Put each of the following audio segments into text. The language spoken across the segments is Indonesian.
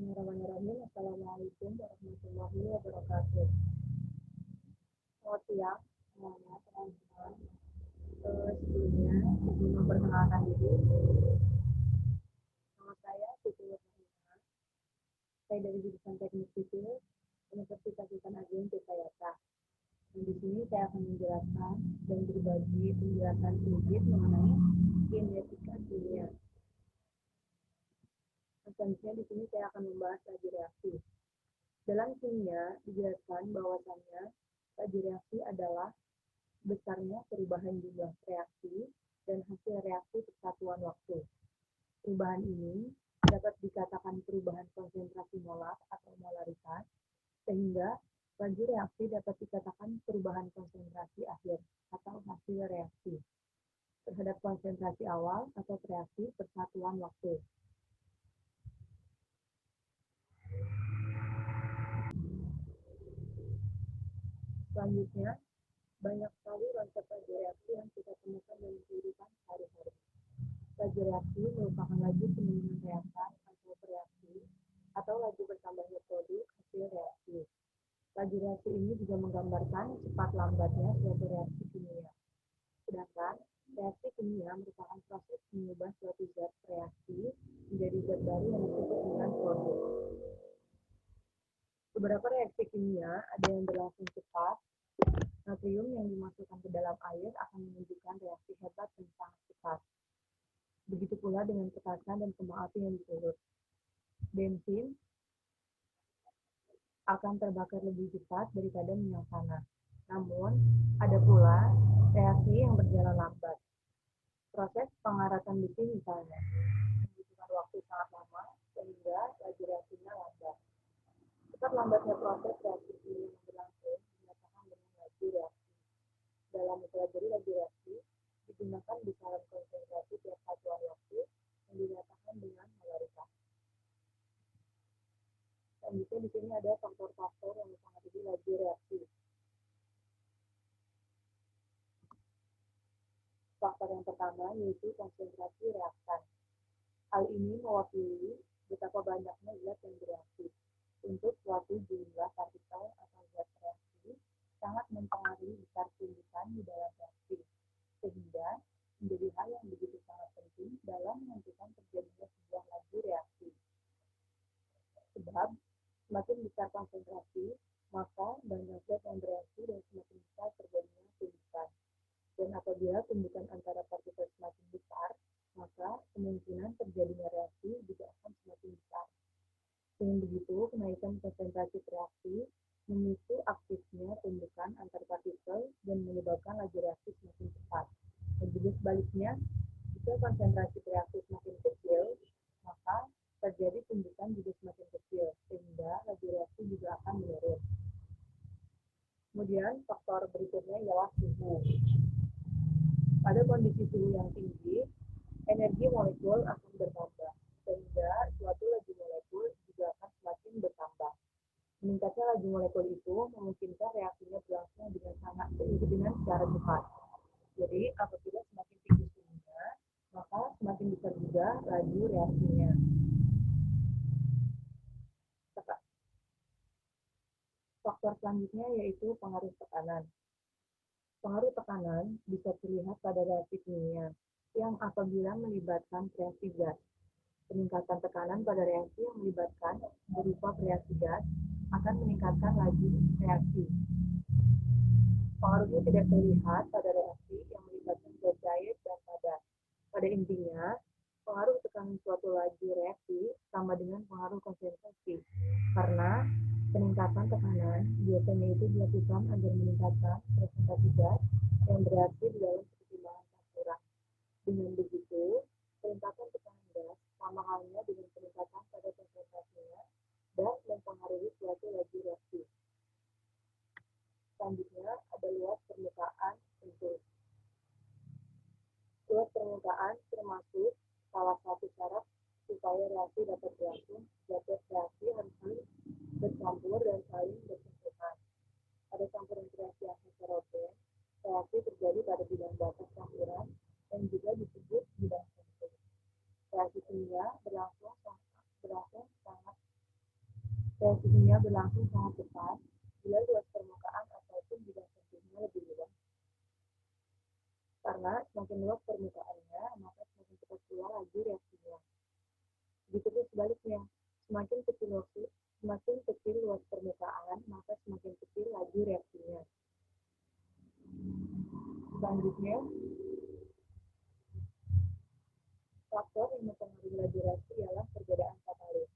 Bismillahirrahmanirrahim. Assalamualaikum warahmatullahi wabarakatuh. Selamat siang semuanya teman-teman. Sebelumnya izin memperkenalkan diri. Nama saya Siti Nurhaliza. Saya dari jurusan Teknik Sipil Universitas Sultan Agung Yogyakarta. Dan di sini saya akan menjelaskan dan berbagi penjelasan sedikit mengenai kinetika kimia. Selanjutnya di sini saya akan membahas laju reaksi. Dalam kimia dijelaskan bahwasannya laju reaksi adalah besarnya perubahan jumlah reaksi dan hasil reaksi persatuan waktu. Perubahan ini dapat dikatakan perubahan konsentrasi molar atau molaritas, sehingga laju reaksi dapat dikatakan perubahan konsentrasi akhir atau hasil reaksi terhadap konsentrasi awal atau reaksi persatuan waktu. Selanjutnya, banyak sekali konsep laju reaksi yang kita temukan dalam kehidupan sehari-hari. Laju reaksi merupakan laju penurunan reaktan atau bereaksi atau laju bertambahnya produk hasil reaksi. Laju reaksi ini juga menggambarkan cepat lambatnya suatu reaksi kimia. Sedangkan reaksi kimia merupakan proses mengubah suatu zat reaksi menjadi zat baru yang disebut dengan produk. Beberapa reaksi kimia ada yang berlangsung cepat. Natrium yang dimasukkan ke dalam air akan menunjukkan reaksi hebat dan sangat cepat. Begitu pula dengan petasan dan kembang api yang diurut. Bensin akan terbakar lebih cepat daripada minyak panas. Namun, ada pula reaksi yang berjalan lambat. Proses pengaratan besi misalnya membutuhkan waktu sangat lama sehingga laju reaksinya lambat. Cepat lambatnya proses reaksi kimia yang berlangsung dinyatakan dengan laju reaksi. Dalam mempelajari laju reaksi, digunakan besaran konsentrasi tiap satuan waktu yang dinyatakan dengan molaritas. Selanjutnya di sini ada faktor-faktor yang mempengaruhi laju reaksi. Faktor yang pertama yaitu konsentrasi reaktan. Hal ini mewakili betapa banyaknya zat yang bereaksi. Untuk suatu jumlah partikel atau zat reaksi sangat mempengaruhi besar tumbukan di dalam reaksi, sehingga menjadi hal yang begitu sangat penting dalam menentukan terjadinya sebuah laju reaksi. Sebab semakin besar konsentrasi, maka banyak zat yang bereaksi dan semakin besar terjadinya tumbukan. Dan apabila tumbukan antara partikel semakin besar, maka kemungkinan terjadinya reaksi juga akan semakin besar. Dengan begitu, kenaikan konsentrasi reaksi memicu aktifnya tumbukan antar partikel dan menyebabkan laju reaksi semakin cepat. Dan juga sebaliknya, jika konsentrasi reaksi semakin kecil, maka terjadi tumbukan juga semakin kecil, sehingga laju reaksi juga akan menurun. Kemudian, faktor berikutnya ialah suhu. Pada kondisi suhu yang tinggi, energi molekul akan bertambah, sehingga suatu laju molekul juga akan semakin bertambah. Meningkatnya laju molekul itu memungkinkan reaksinya berlangsung dengan secara cepat. Jadi, apabila semakin tinggi suhunya, maka semakin besar juga laju reaksinya. Faktor selanjutnya yaitu pengaruh tekanan. Pengaruh tekanan bisa terlihat pada reaksi kimia yang apabila melibatkan reaksi gas. Peningkatan tekanan pada reaksi yang melibatkan berupa reaksi gas akan meningkatkan laju reaksi. Pengaruhnya tidak terlihat pada reaksi yang melibatkan zat cair dan padat. Pada intinya, pengaruh tekanan suatu laju reaksi sama dengan pengaruh konsentrasi, karena peningkatan tekanan biasanya itu dilakukan agar meningkatkan presentasi gas yang bereaksi di dalam pertimbangan campuran. Dengan begitu, peningkatan tekanan gas sama halnya dengan peningkatan pada konsentrasinya dan mempengaruhi suatu laju reaksi. Selanjutnya ada luas permukaan sentuh. Luas permukaan termasuk salah satu syarat supaya reaksi dapat berlangsung. Zat reaksi harus saling bercampur dan saling bersentuhan. Pada campuran reaksi heterogen, reaksi terjadi pada bidang batas campuran dan juga disebut bidang sentuh. Reaksi kimia berlangsung sangat Reaksi kimia berlangsung sangat cepat bila luas permukaan ataupun bidang sentuhnya lebih luas. Karena semakin luas permukaannya, maka semakin cepat keluar laju reaksinya. Begitu sebaliknya, semakin kecil luas permukaan, maka semakin kecil laju reaksinya. Selanjutnya, faktor yang mempengaruhi laju reaksi ialah perbedaan katalis.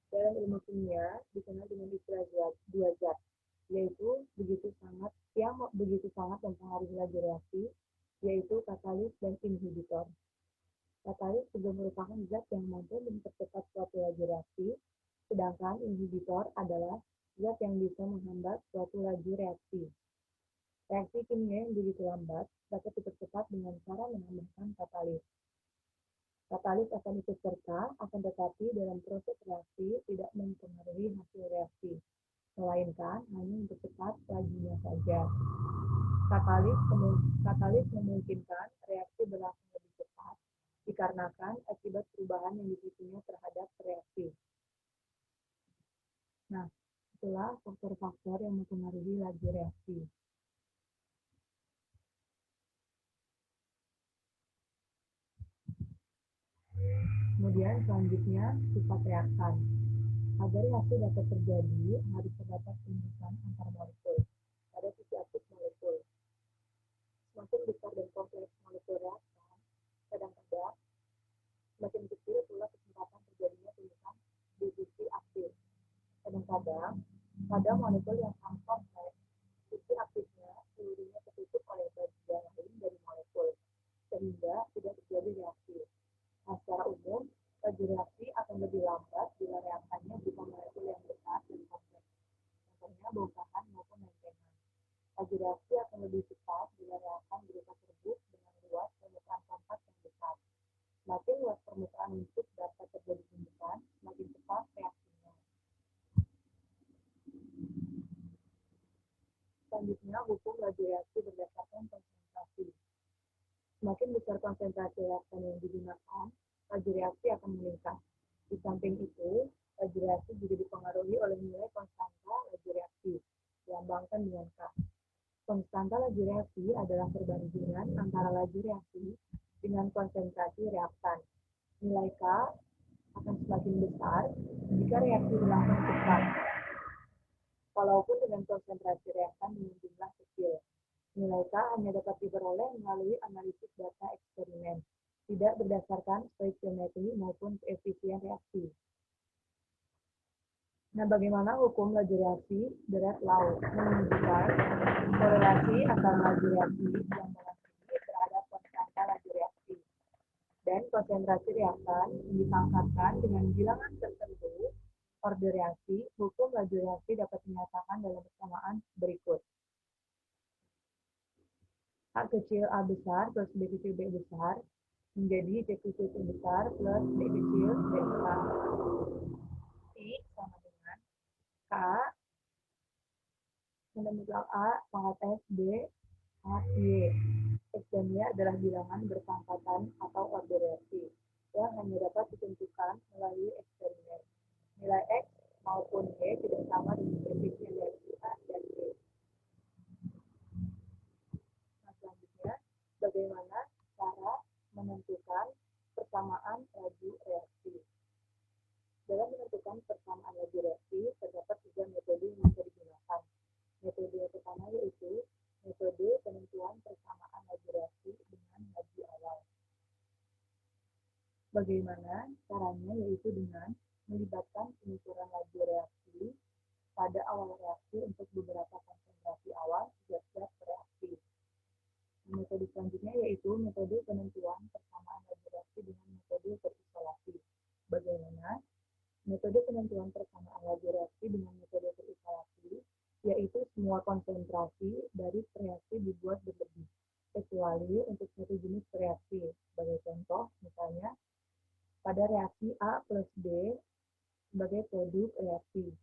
Dalam ilmu kimia dikenal dengan istilah dua zat, yaitu yang begitu sangat mempengaruhi laju reaksi, yaitu katalis dan inhibitor. Katalis juga merupakan zat yang mampu mempercepat suatu laju reaksi, sedangkan inhibitor adalah zat yang bisa menghambat suatu laju reaksi. Reaksi kimia yang begitu lambat dapat dipercepat dengan cara menambahkan katalis. Katalis akan ikut serta, akan tetapi dalam proses reaksi tidak mempengaruhi hasil reaksi, melainkan hanya mempercepat lajunya saja. Katalis memungkinkan reaksi berlangsung lebih cepat dikarenakan akibat perubahan yang dipicunya terhadap reaksi. Nah, itulah faktor-faktor yang mempengaruhi laju reaksi. Kemudian selanjutnya sifat reaktan. Agar reaksi dapat terjadi, harus terdapat hubungan antar molekul pada sisi aktif molekul. Semakin besar dan kompleks molekul reaktan, kadang-kadang semakin kecil pula kesempatan terjadinya tulisan di sisi aktif. Kadang-kadang, pada molekul yang sangat kompleks, sisi aktifnya seluruhnya tertutup oleh bagian lain dari molekul, sehingga tidak terjadi reaksi. Nah, secara umum, laju reaksi akan lebih lambat bila reaktannya berupa molekul yang besar dan kompleks, contohnya bongkahan maupun lempengan. Laju reaksi akan lebih cepat bila reaktan berupa terbuk dengan luas permukaan kontak yang besar. Semakin luas permukaan untuk dapat terjadi hembusan, semakin cepat reaksinya. Selanjutnya, hukum laju reaksi berdasarkan konsentrasi. Semakin besar konsentrasi reaktan yang digunakan, laju reaksi akan meningkat. Di samping itu, laju reaksi juga dipengaruhi oleh nilai konstanta laju reaksi, dilambangkan dengan K. Konstanta laju reaksi adalah perbandingan antara laju reaksi dengan konsentrasi reaktan. Nilai K akan semakin besar jika reaksi berlangsung cepat, walaupun dengan konsentrasi reaktan dengan jumlah kecil. Nilai K hanya dapat diperoleh melalui analisis data eksperimen, tidak berdasarkan stoikiometri maupun koefisien reaksi. Nah, bagaimana hukum laju reaksi? Direct law menunjukkan korelasi antara laju reaksi yang mengandungi terhadap konstanta laju reaksi dan konsentrasi reaktan disangkakan dengan bilangan tertentu order reaksi. Hukum laju reaksi dapat dinyatakan dalam persamaan berikut. A kecil A besar plus B kecil B besar menjadi C kecil C besar plus D kecil D besar. I sama dengan K menemukan A pangkat S B pangkat Y. X dan Y adalah bilangan berpangkatan atau order reaksi yang hanya dapat ditentukan melalui eksperimen. Nilai X maupun Y tidak sama dengan koefisien reaksi A dan B. Nah, selanjutnya, bagaimana cara menentukan persamaan laju reaksi? Dalam menentukan persamaan laju reaksi, terdapat tiga metode yang bisa digunakan. Metode yang pertama yaitu metode penentuan persamaan laju reaksi dengan laju awal. Bagaimana caranya? Yaitu dengan melibatkan pengukuran laju reaksi pada awal reaksi untuk beberapa konsentrasi awal zat-zat reaksi. Metode selanjutnya yaitu metode penentuan persamaan laju reaksi dengan metode terisolasi. Bagaimana? Metode penentuan persamaan laju reaksi dengan metode terisolasi yaitu semua konsentrasi dari reaksi dibuat berlebih, kecuali untuk satu jenis reaksi. Sebagai contoh, misalnya pada reaksi A plus B sebagai produk reaksi.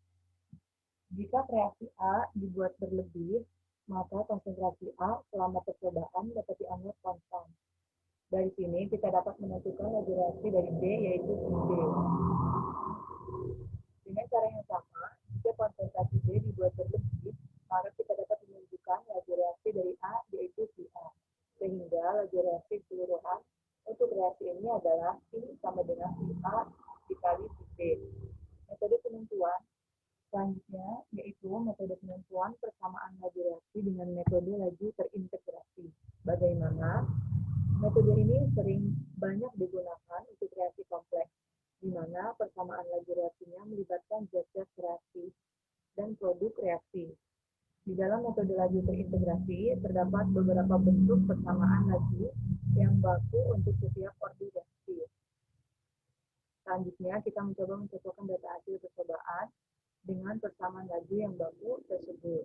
Jika reaksi A dibuat berlebih, maka konsentrasi A selama percobaan dapat dianggap konstan. Dari sini kita dapat menentukan laju reaksi dari B yaitu B. Dengan cara yang sama, reaksi sama dengan si A dikali si B. Metode penentuan selanjutnya yaitu metode penentuan persamaan laju reaksi dengan metode laju terintegrasi. Bagaimana? Metode ini sering banyak digunakan untuk reaksi kompleks, di mana persamaan laju reaksinya melibatkan zat-zat reaktif dan produk reaksi. Di dalam metode laju terintegrasi, terdapat beberapa bentuk persamaan laju yang baku untuk setiap order reaksi. Selanjutnya, kita mencoba mencocokkan data hasil percobaan dengan persamaan laju yang baku tersebut.